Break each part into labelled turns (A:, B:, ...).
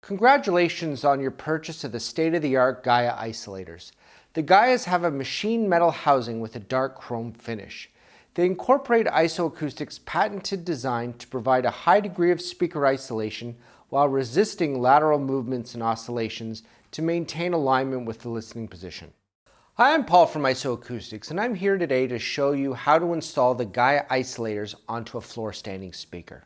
A: Congratulations on your purchase of the state-of-the-art GAIA isolators. The GAIAs have a machined metal housing with a dark chrome finish. They incorporate IsoAcoustics' patented design to provide a high degree of speaker isolation while resisting lateral movements and oscillations to maintain alignment with the listening position. Hi, I'm Paul from IsoAcoustics, and I'm here today to show you how to install the GAIA isolators onto a floor standing speaker.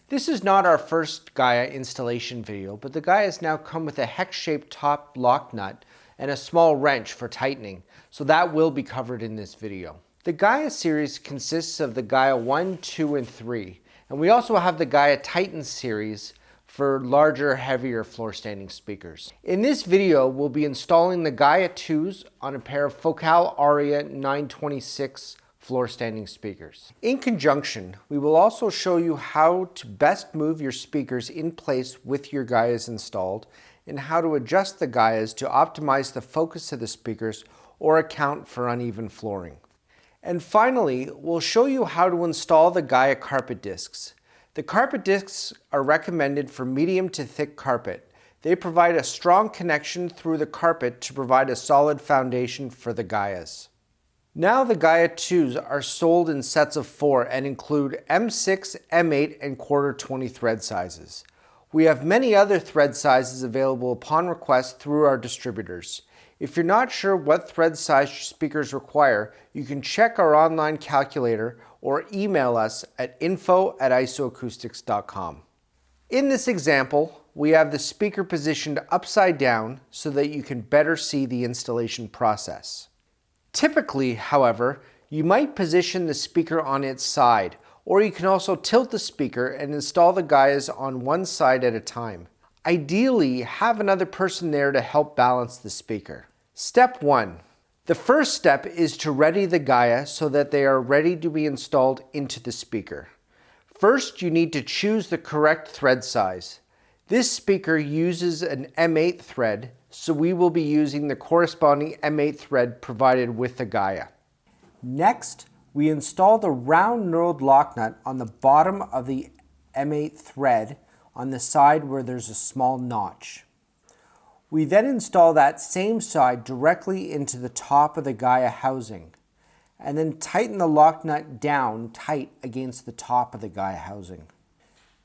A: This is not our first GAIA installation video, but the GAIAs now come with a hex-shaped top lock nut and a small wrench for tightening, so that will be covered in this video. The GAIA series consists of the GAIA 1, 2, and 3, and we also have the GAIA Titan series for larger, heavier floor standing speakers. In this video, we'll be installing the GAIA 2s on a pair of Focal Aria 926 floor standing speakers. In conjunction, we will also show you how to best move your speakers in place with your GAIAs installed and how to adjust the GAIAs to optimize the focus of the speakers or account for uneven flooring. And finally, we'll show you how to install the GAIA Carpet discs. The carpet discs are recommended for medium to thick carpet. They provide a strong connection through the carpet to provide a solid foundation for the GAIAs. Now the GAIA 2s are sold in sets of 4 and include M6, M8, and quarter 20 thread sizes. We have many other thread sizes available upon request through our distributors. If you're not sure what thread size your speakers require, you can check our online calculator or email us at info@isoacoustics.com. In this example, we have the speaker positioned upside down so that you can better see the installation process. Typically, however, you might position the speaker on its side, or you can also tilt the speaker and install the GAIAs on one side at a time. Ideally, have another person there to help balance the speaker. Step 1. The first step is to ready the GAIA so that they are ready to be installed into the speaker. First, you need to choose the correct thread size. This speaker uses an M8 thread, so we will be using the corresponding M8 thread provided with the GAIA. Next, we install the round knurled lock nut on the bottom of the M8 thread on the side where there's a small notch. We then install that same side directly into the top of the GAIA housing, and then tighten the lock nut down tight against the top of the GAIA housing.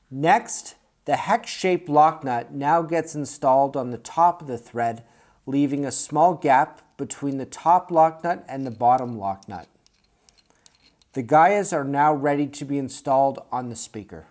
A: Next, the hex-shaped lock nut now gets installed on the top of the thread, leaving a small gap between the top lock nut and the bottom lock nut. The GAIAs are now ready to be installed on the speaker.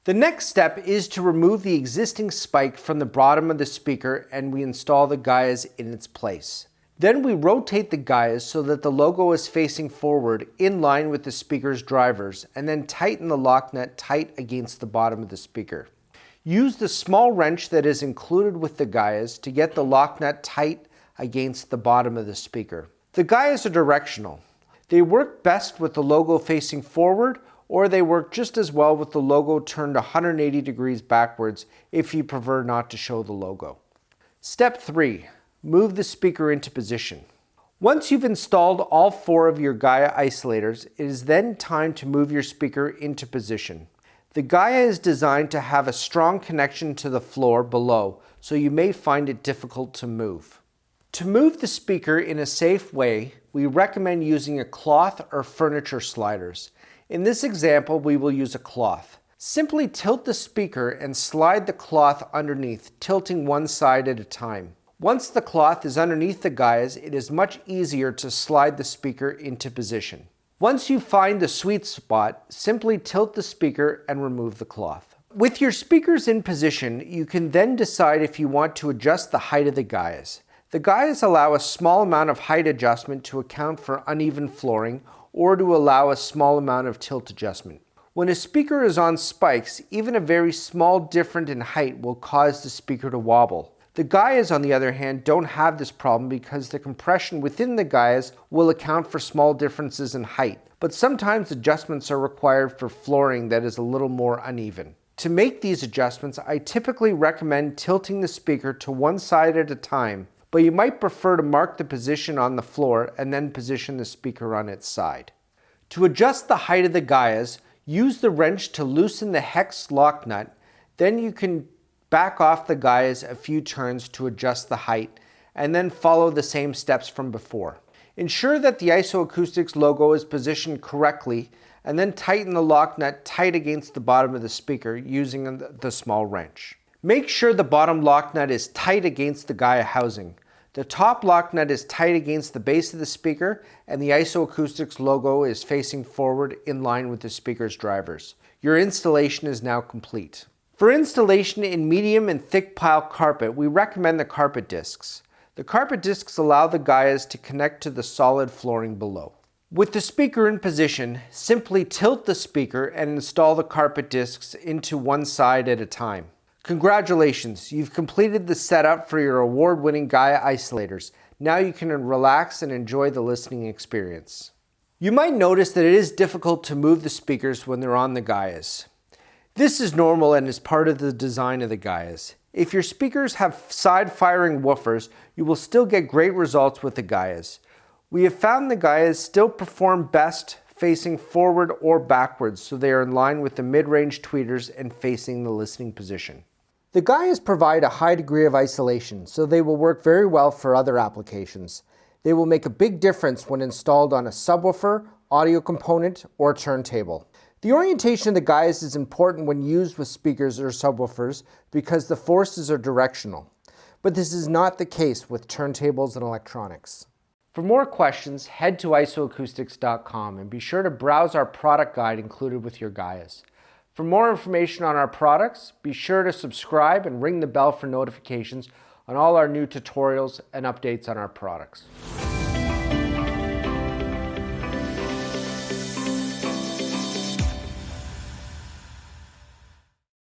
A: The next step is to remove the existing spike from the bottom of the speaker, and we install the GAIAs in its place. Then we rotate the GAIAs so that the logo is facing forward in line with the speaker's drivers, and then tighten the lock nut tight against the bottom of the speaker. Use the small wrench that is included with the GAIAs to get the lock nut tight against the bottom of the speaker. The GAIAs are directional. They work best with the logo facing forward, or they work just as well with the logo turned 180 degrees backwards if you prefer not to show the logo. Step 3. Move the speaker into position. Once you've installed all 4 of your GAIA isolators, it is then time to move your speaker into position. The GAIA is designed to have a strong connection to the floor below, so you may find it difficult to move. To move the speaker in a safe way, we recommend using a cloth or furniture sliders. In this example, we will use a cloth. Simply tilt the speaker and slide the cloth underneath, tilting one side at a time. Once the cloth is underneath the GAIAs, it is much easier to slide the speaker into position. Once you find the sweet spot, simply tilt the speaker and remove the cloth. With your speakers in position, you can then decide if you want to adjust the height of the GAIAs. The GAIAs allow a small amount of height adjustment to account for uneven flooring or to allow a small amount of tilt adjustment. When a speaker is on spikes, even a very small difference in height will cause the speaker to wobble. The GAIAs, on the other hand, don't have this problem because the compression within the GAIAs will account for small differences in height, but sometimes adjustments are required for flooring that is a little more uneven. To make these adjustments, I typically recommend tilting the speaker to one side at a time, but you might prefer to mark the position on the floor and then position the speaker on its side. To adjust the height of the GAIAs, use the wrench to loosen the hex lock nut, then you can back off the GAIAs a few turns to adjust the height, and then follow the same steps from before. Ensure that the IsoAcoustics logo is positioned correctly, and then tighten the lock nut tight against the bottom of the speaker using the small wrench. Make sure the bottom lock nut is tight against the GAIA housing. The top lock nut is tight against the base of the speaker, and the IsoAcoustics logo is facing forward in line with the speaker's drivers. Your installation is now complete. For installation in medium and thick pile carpet, we recommend the carpet discs. The carpet discs allow the GAIAs to connect to the solid flooring below. With the speaker in position, simply tilt the speaker and install the carpet discs into one side at a time. Congratulations, you've completed the setup for your award-winning GAIA isolators. Now you can relax and enjoy the listening experience. You might notice that it is difficult to move the speakers when they're on the GAIAs. This is normal and is part of the design of the GAIAs. If your speakers have side-firing woofers, you will still get great results with the GAIAs. We have found the GAIAs still perform best facing forward or backwards, so they are in line with the mid-range tweeters and facing the listening position. The GAIAs provide a high degree of isolation, so they will work very well for other applications. They will make a big difference when installed on a subwoofer, audio component, or turntable. The orientation of the GAIAs is important when used with speakers or subwoofers because the forces are directional. But this is not the case with turntables and electronics. For more questions, head to IsoAcoustics.com and be sure to browse our product guide included with your GAIAs. For more information on our products, be sure to subscribe and ring the bell for notifications on all our new tutorials and updates on our products.